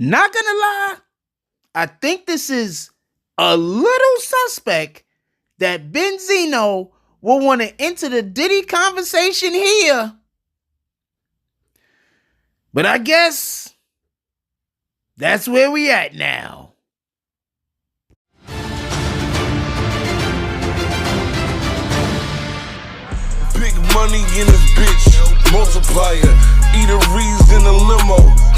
Not gonna lie, I think this is a little suspect that Benzino will want to enter the Diddy conversation here. But I guess that's where we at now. Big money in a bitch, multiplier. Eateries in a limo,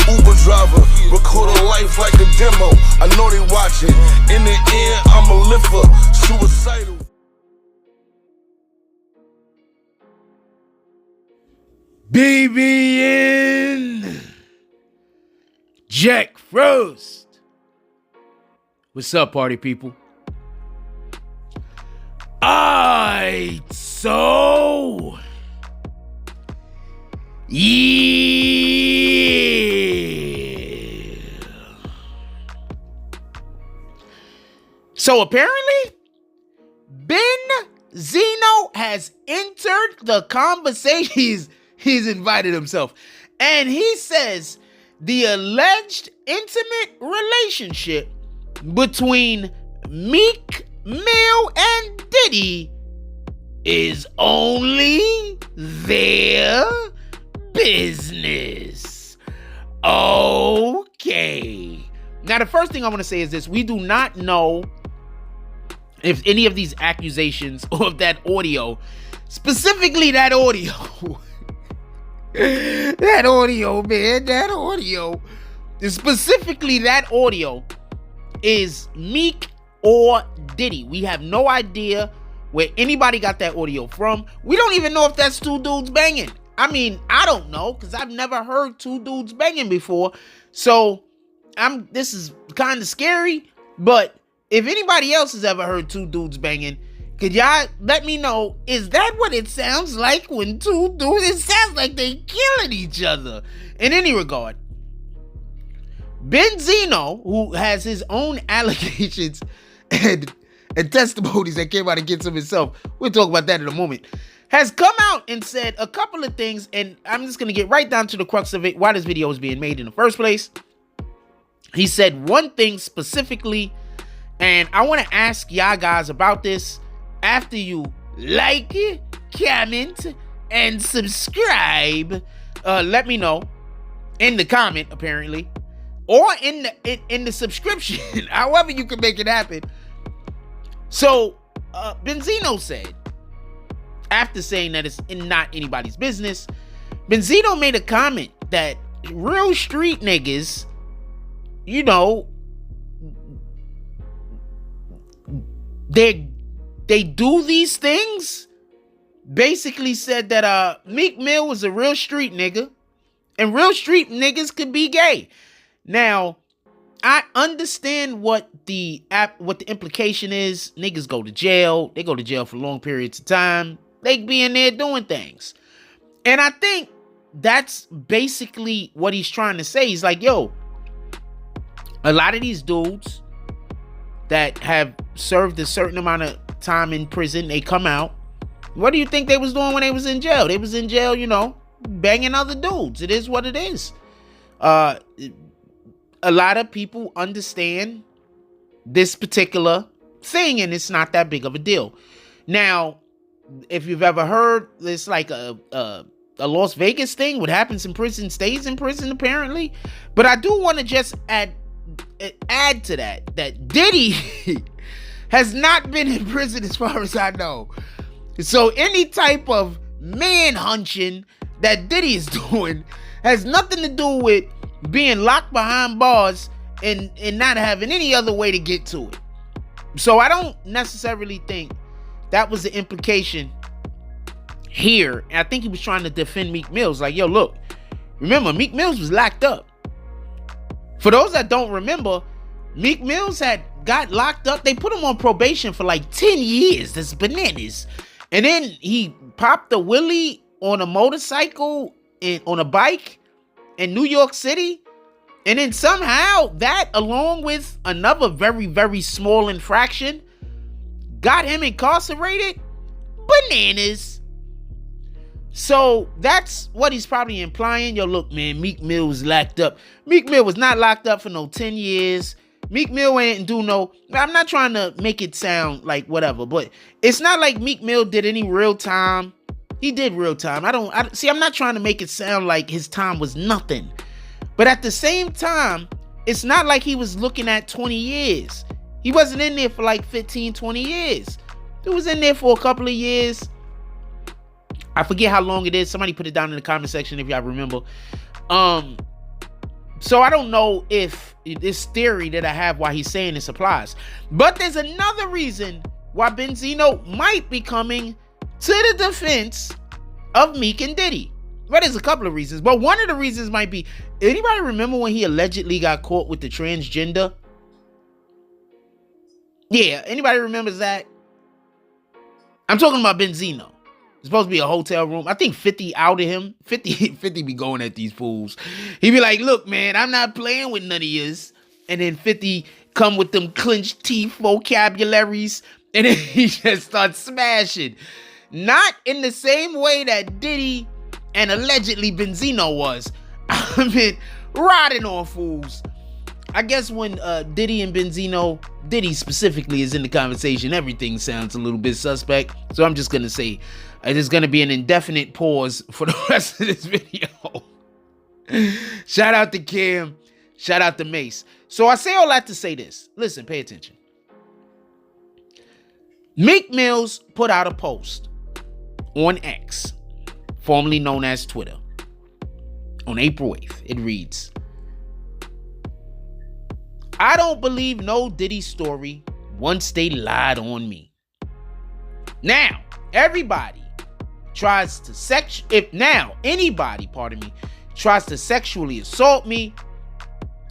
Uber driver. Record a life like a demo. I know they watching. In the end, I'm a lifter, suicidal. BBN Jack Frost. What's up, party people? So yeah. So apparently, Benzino has entered the conversation. He's invited himself. And he says the alleged intimate relationship between Meek Mill and Diddy is only their business. Okay. Now, the first thing I want to say is this. We do not know if any of these accusations or if that audio, specifically that audio, that audio, man, that audio, specifically that audio is Meek or Diddy. We have no idea where anybody got that audio from. We don't even know if that's two dudes banging. I mean, I don't know, because I've never heard two dudes banging before. So this is kind of scary. But if anybody else has ever heard two dudes banging, could y'all let me know, is that what it sounds like when two dudes, it sounds like they killing each other. In any regard, Benzino, who has his own allegations and testimonies that came out against him himself, we'll talk about that in a moment, has come out and said a couple of things, and I'm just going to get right down to the crux of it, why this video was being made in the first place. He said one thing specifically, and I want to ask y'all guys about this after you like, comment, and subscribe. Let me know in the comment, apparently, or in the subscription, however you can make it happen. So, Benzino said, after saying that it's not anybody's business, Benzino made a comment that real street niggas, you know, they do these things. Basically said that Meek Mill was a real street nigga, and real street niggas could be gay. Now, I understand what the implication is. Niggas go to jail. They go to jail for long periods of time. They be in there doing things. And I think that's basically what he's trying to say. He's like, yo, a lot of these dudes that have served a certain amount of time in prison, they come out. What do you think they was doing when they was in jail? They was in jail, you know, banging other dudes. It is what it is. A lot of people understand this particular thing, and it's not that big of a deal. Now, if you've ever heard, it's like a Las Vegas thing. What happens in prison stays in prison, apparently. But I do want to just add to that Diddy has not been in prison as far as I know. So any type of man-hunching that Diddy is doing has nothing to do with being locked behind bars and not having any other way to get to it. So I don't necessarily think that was the implication here. And I think he was trying to defend Meek Mills. Like, yo, look, remember, Meek Mills was locked up. For those that don't remember, Meek Mills had got locked up. They put him on probation for like 10 years. That's bananas. And then he popped a wheelie on a motorcycle on a bike in New York City. And then somehow that, along with another very, very small infraction, got him incarcerated. Bananas. So that's what he's probably implying. Yo, look, man, Meek Mill was locked up. Meek Mill was not locked up for no 10 years. Meek Mill ain't do no... I'm not trying to make it sound like whatever, but it's not like Meek Mill did any real time. He did real time. I'm not trying to make it sound like his time was nothing. But at the same time, it's not like he was looking at 20 years. He wasn't in there for like 15, 20 years. He was in there for a couple of years. I forget how long it is. Somebody put it down in the comment section if y'all remember. So I don't know if this theory that I have why he's saying this applies. But there's another reason why Benzino might be coming to the defense of Meek and Diddy. Well, there's a couple of reasons. But one of the reasons might be, anybody remember when he allegedly got caught with the transgender? Yeah, anybody remembers that? I'm talking about Benzino. It's supposed to be a hotel room. I think 50 outed him. 50 be going at these fools. He be like, look, man, I'm not playing with none of yous. And then 50 come with them clenched teeth vocabularies. And then he just starts smashing. Not in the same way that Diddy and allegedly Benzino was. I mean, riding on fools. I guess when Diddy and Benzino, Diddy specifically, is in the conversation, everything sounds a little bit suspect. So I'm just going to say, there's going to be an indefinite pause for the rest of this video. Shout out to Cam. Shout out to Mace. So I say all that to say this. Listen, pay attention. Meek Mills put out a post on X, formerly known as Twitter, on April 8th. It reads, I don't believe no Diddy story once they lied on me. Now, anybody tries to sexually assault me,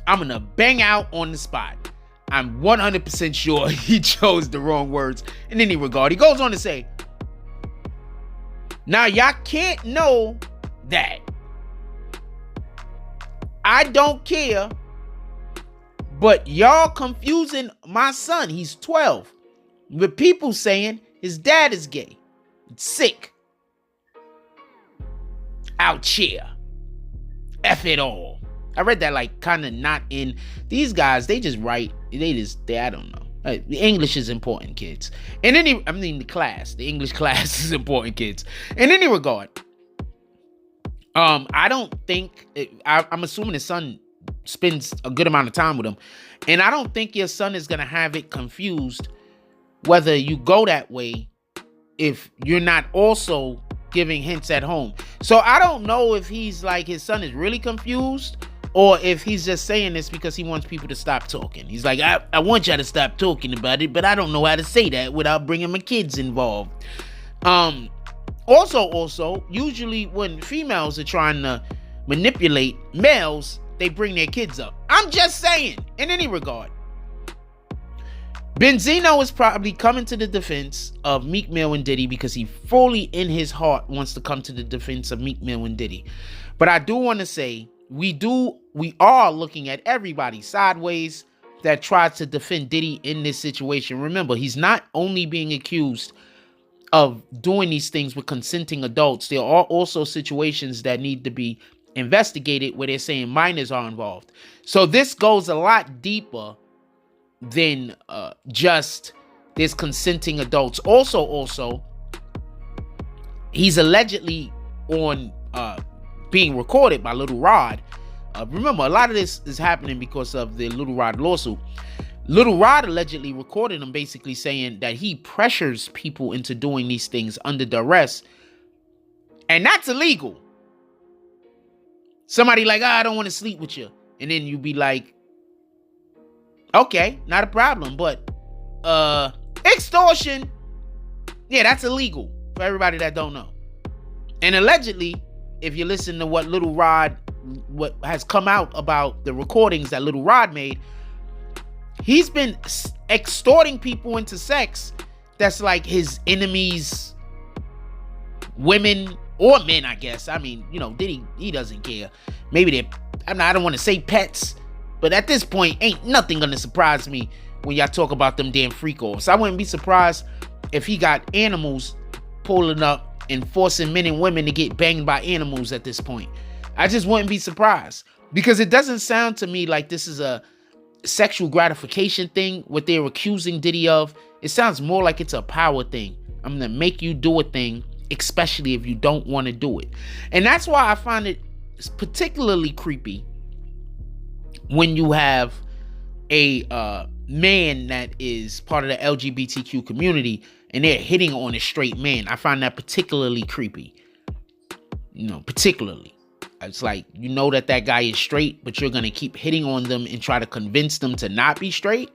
I'm gonna bang out on the spot. I'm 100% sure he chose the wrong words in any regard. He goes on to say, now y'all can't know that. I don't care, but y'all confusing my son, he's 12, with people saying his dad is gay. It's sick. Out here. F it all. I read that like kind of not in. These guys, they just write. I don't know. The English is important, kids. The English class is important, kids. In any regard, I don't think, I'm assuming his son spends a good amount of time with him. And I don't think your son is going to have it confused whether you go that way if you're not also giving hints at home. So I don't know if he's like, his son is really confused, or if he's just saying this because he wants people to stop talking. He's like, I want y'all to stop talking about it, but I don't know how to say that without bringing my kids involved. Also, usually when females are trying to manipulate males, they bring their kids up. I'm just saying, in any regard, Benzino is probably coming to the defense of Meek Mill and Diddy because he fully in his heart wants to come to the defense of Meek Mill and Diddy. But I do want to say, we are looking at everybody sideways that tried to defend Diddy in this situation. Remember, he's not only being accused of doing these things with consenting adults. There are also situations that need to be investigated where they're saying minors are involved. So this goes a lot deeper than just there's consenting adults. Also, he's allegedly on being recorded by Little Rod. Remember, a lot of this is happening because of the Little Rod lawsuit. Little Rod allegedly recorded him basically saying that he pressures people into doing these things under duress. And that's illegal. Somebody like, I don't want to sleep with you. And then you be like, okay, not a problem. But extortion, yeah, that's illegal for everybody that don't know. And allegedly, if you listen to what has come out about the recordings that Little Rod made, he's been extorting people into sex that's like his enemies, women or men, I guess. I mean, Diddy, he doesn't care. Maybe I don't want to say pets, but at this point, ain't nothing gonna surprise me when y'all talk about them damn freak offs. I wouldn't be surprised if he got animals pulling up and forcing men and women to get banged by animals at this point. I just wouldn't be surprised, because it doesn't sound to me like this is a sexual gratification thing, what they're accusing Diddy of. It sounds more like it's a power thing. I'm gonna make you do a thing, especially if you don't want to do it. And that's why I find it particularly creepy when you have a man that is part of the LGBTQ community and they're hitting on a straight man. I find that particularly creepy. Particularly. It's like, you know that guy is straight, but you're going to keep hitting on them and try to convince them to not be straight?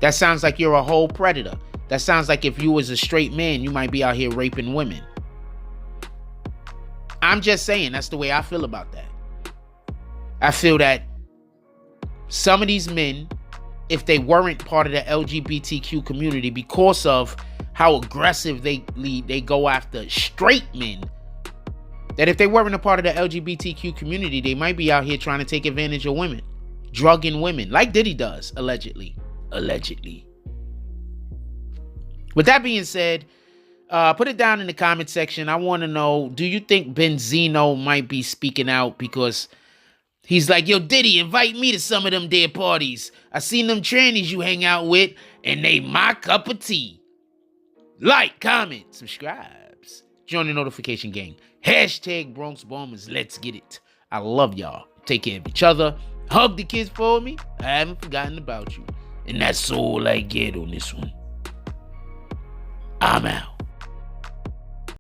That sounds like you're a whole predator. That sounds like if you was a straight man, you might be out here raping women. I'm just saying, that's the way I feel about that. I feel that some of these men, if they weren't part of the LGBTQ community, because of how aggressive they go after straight men, that if they weren't a part of the LGBTQ community, they might be out here trying to take advantage of women, drugging women, like Diddy does, allegedly. With that being said, put it down in the comment section. I want to know, do you think Benzino might be speaking out because he's like, yo, Diddy, invite me to some of them dead parties. I seen them trannies you hang out with, and they my cup of tea. Like, comment, subscribes. Join the notification gang. Hashtag Bronx Bombers. Let's get it. I love y'all. Take care of each other. Hug the kids for me. I haven't forgotten about you. And that's all I get on this one. I'm out.